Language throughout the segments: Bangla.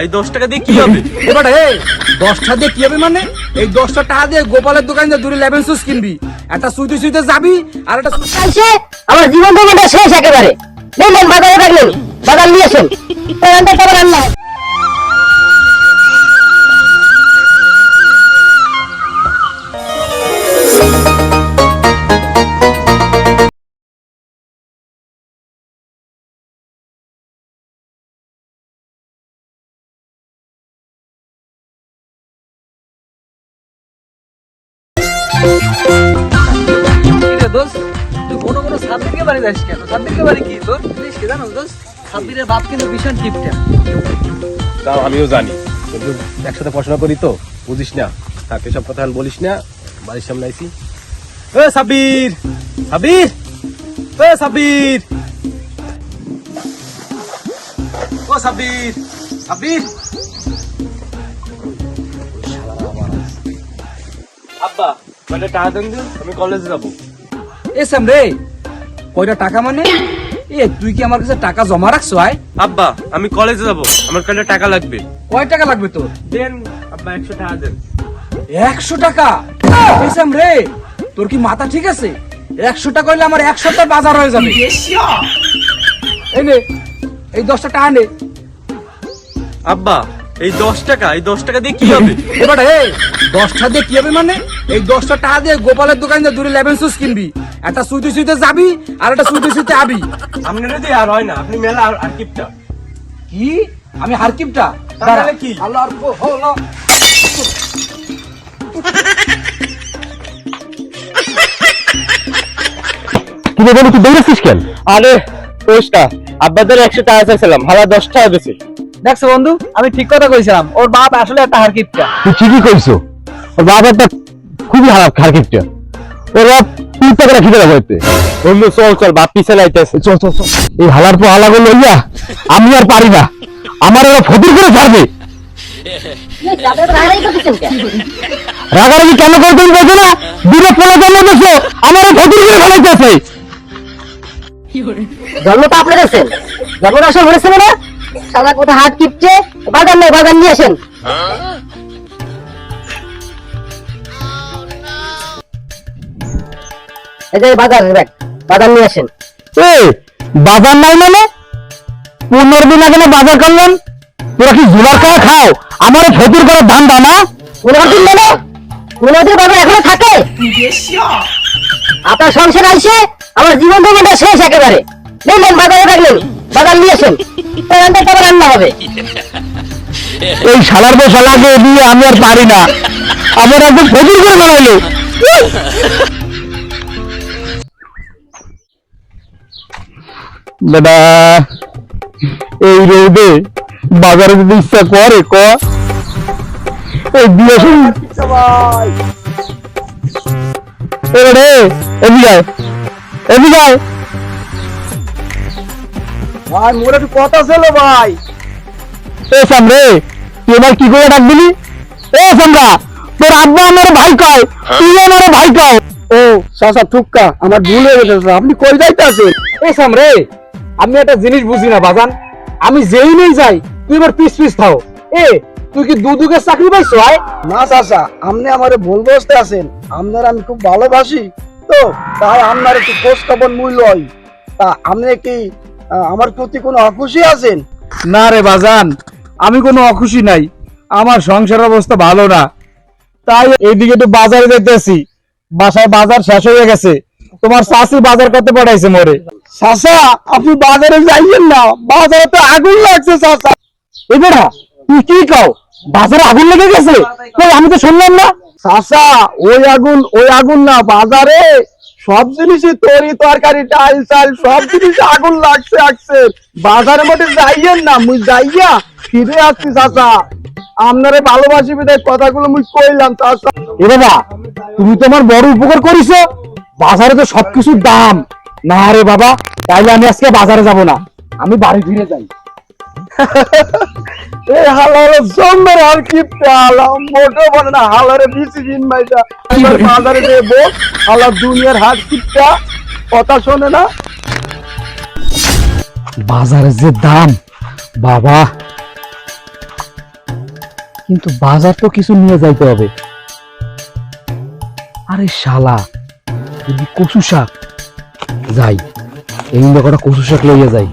এই 10 টাকা দিয়ে কি হবে? এবারে 10 টাকা দিয়ে কি হবে মানে এই 10 টাকা দিয়ে গোপালের দোকানে দুটো লেমন জুস কিনবি, একটা সুইতে সুইতে যাবি আর একটা কালকে আমার জীবন জীবনটা শেষ একেবারে। নেন বাজারে থাকলেন, বাজার নিয়ে আসেন, রান্না খাবার রান্না। সাব্বিরের বাড়ি যাস কেন? সাব্বিরের বাড়ি কি তোর জিনিস কি জানো দোস্ত? সাব্বিরের বাপ কিন্তু ভীষণ টিপটা। তাও আমিও জানি, কিন্তু একসাথে পড়াশোনা করি তো, বুঝিস না। তাকে সব কথা বলিস না। বাড়ির সামনে আইছি। ও সাব্বির, সাব্বির, ও সাব্বির, ও সাব্বির, সাব্বির। আব্বা মানে টাকা দেন দিন, আমি কলেজে যাবো। এ সাম রে, কয়টা টাকা মানে? এ তুই কি আমার কাছে টাকা জমা রাখছো? আয় আব্বা আমি কলেজে যাবো, আমার কাছে টাকা লাগবে। কয় টাকা লাগবে তোর? দেন আব্বা 100 টাকা দেন। 100 টাকা? এ সাম রে, তোর কি মাথা ঠিক আছে? 100 টাকা হইলে আমার 1 সপ্তাহ বাজার হয়ে যাবে। এই নে, এই 10 টাকা নে। আব্বা এই 10 টাকা, এই 10 টাকা দিয়ে কি হবে? এবারে 10 টাকা দিয়ে কি হবে মানে এই 10 টাকা দিয়ে গোপালের দোকানে দুটো লেমন জুস কিনবি, একটা সুইতে সুইতে যাবি আর একটা সুইতে সুইতে আবি। আপনার যদি আর হয় না, আপনি মেলা আর কিপটা। কি আমি হারকিপটা? তাহলে কি? আল্লাহ আর হলো কি রে বলি, তুই দৌড়াচ্ছিস কেন? আরে ওইটা আব্বাদের 100 টাকা চাইছিলাম, হালা 10 টাকা দিছি। দেখছো বন্ধু, আমি ঠিক কথা কইছিলাম, ওর বাপ আসলে একটা হারকিপটা। তুই ঠিকই কইছো, ওর বাপ একটা খুবই খারাপ ওর বাপ 3 টাকা খিদে রাখতে। বন্ধু চল চল, বাপ পিছে লাইতেছে। চল চল চল, এই হালার পর হালাগুলো লইয়া আমি আর পারি না, আমার ওরা ফতুর করে ছাড়বে। রাগারাগি কেন করতেন বলছো না? দূরে পোলা জন্ম দেখছো, আমার ফতুর করে ফেলাইতেছে। জন্ম তো আপনি গেছেন, জন্ম আসল বলেছেন না সাদা কোথা হাত কিপছে। বাজার নেই, বাজার নিয়ে আসেন। এই যে বাজার ব্যাগ, বাজার নিয়ে আসেন। বাজার নাই মানে 15 দিন আগে না বাজার করলাম? তোরা কি জুলার খাওয়া খাও? আমার ফতুর করে ধান দানা 15 দিন মানে 15 দিন বাজার এখনো থাকে? আপনার সংসার আইসে আমার জীবন জীবনটা শেষ একেবারে। নেন বাজারে থাকলেন, বাজার নিয়ে আসেন, রান্না খাবার রান্না হবে। এই শালার বসা লাগে দিয়ে আমি আর পারি না, আমার একদম ফতুর করে বেড়াইলো। দাদা এই রোদে বাজারে যদি ইচ্ছা করে ক এই দিয়ে ভাই মোর একটু কথা ছিল ভাই। এ সামরে তুই এবার কি করে ডাক দিলি? এ সামরা, তোর আব্বা আমার ভাই কয়, তুই আমার ভাই কয়। ও চাচা টুক্কা, আমার ভুল হয়ে গেছে। আপনি কই যাইতে আছেন? এ সামরে, আমি একটা জিনিস বুঝি না বাজান, আমি যেই নেই যাই তুই এবার পিস পিস খাও। এ তুই কি দুদুকে চাকরি পাইছো? আয় না চাচা, আপনি আমারে ভুল বসতে আছেন। আপনার আমি খুব ভালোবাসি তো, তাই আপনার একটু খোঁজ খবর মূল্য হয়। তা আপনি কি আমার প্রতি কোনো অখুশি আছেন? না রে বাজান, আমি কোনো অখুশি নাই, আমার সংসার অবস্থা ভালো না, তাই এইদিকে একটু বাজারে যেতেছি। বাসায় বাজার শেষ হয়ে গেছে, তোমার চাষি বাজার করতে পাঠাইছে মোরে। চাচা আপনি বাজারে যাইয়েন না, বাজারে তো আগুন লাগছে চাচা। এবার তুই কি কও? বাজারে আগুন লেগে গেছে? কই আমি তো শুনলাম না। চাচা ওই আগুন না, বাজারে সব জিনিসই তরি তরকারি ডাল চাল সব জিনিসে আগুন লাগছে। বাজারের মধ্যে যাইয়েন না, মুই যাইয়া ফিরে আসছি চাচা। আপনারে ভালোবাসি বিদায় কথাগুলো মুই কইলাম চাচা। এ বাবা, তুমি তো আমার বড় উপকার করিছো। বাজারে তো সবকিছুর দাম। না রে বাবা, তাইলে আমি আজকে বাজারে যাব না, আমি বাড়ি ফিরে যাই। এই হালারে জম্মের হাল কিপটা, হালাম মোটো বলে না, হালারে বিসি দিন মাইটা বাজারে দেব। হালা দুনিয়ার হাট কিপটা, কথা শোনে না। বাজারে যে দাম বাবা, কিন্তু বাজার তো কিছু নিয়ে যাইতে হবে। আরে শালা, যদি কচু শাক যাই, এই কটা কচু শাক লইয়া যাই।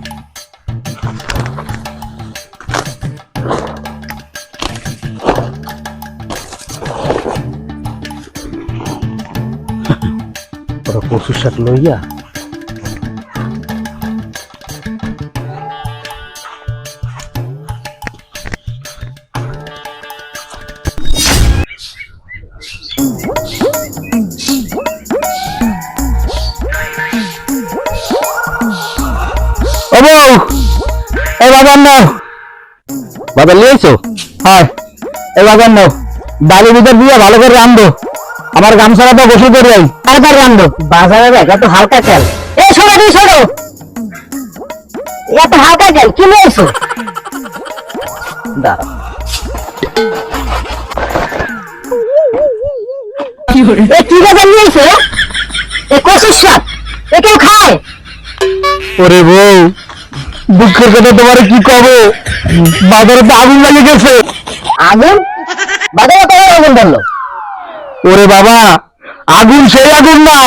ওরা কচু শাক লইয়া ও বউ, এই বাজার নাও। বাজার নিয়েছো? হ্যাঁ, এই বাজার নাও। ডালি ভিতর দিয়ে ভালো করে রান্ধো, আমার গামছাটা তো গোসল করে যাই। তারপর রান্ধো বাজারে দেখ এত হালকা তেল। এই শোনো তুমি শোনো, এত হালকা তেল কি নিয়ে এসো? দাঁড়া, এ কি বাজার নিয়ে এসো? এ কচুর শাক, এ কেউ খায়? ওরে বউ, দুঃখের কথা তোমার কি কব, বাজারে তো আগুন লেগে গেছে। আগুন? বাজারে তো আগুন ধরলো। ওরে বাবা, আগুন সেই আগুন না,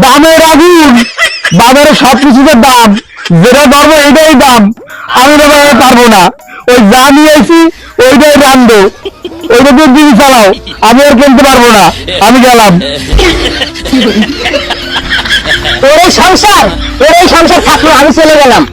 দামের আগুন। বাজারে সবকিছুতে দাম, যেটা ধরবো এটাই দাম। আমি বাবা পারবো না, ওই যা নিয়ে আসি ওইটাই রান্ধো, ওইটা দিয়ে দিন চালাও, আমি আর কিনতে পারবো না, আমি গেলাম। তোর এই সংসার থাকলো, আমি চলে গেলাম।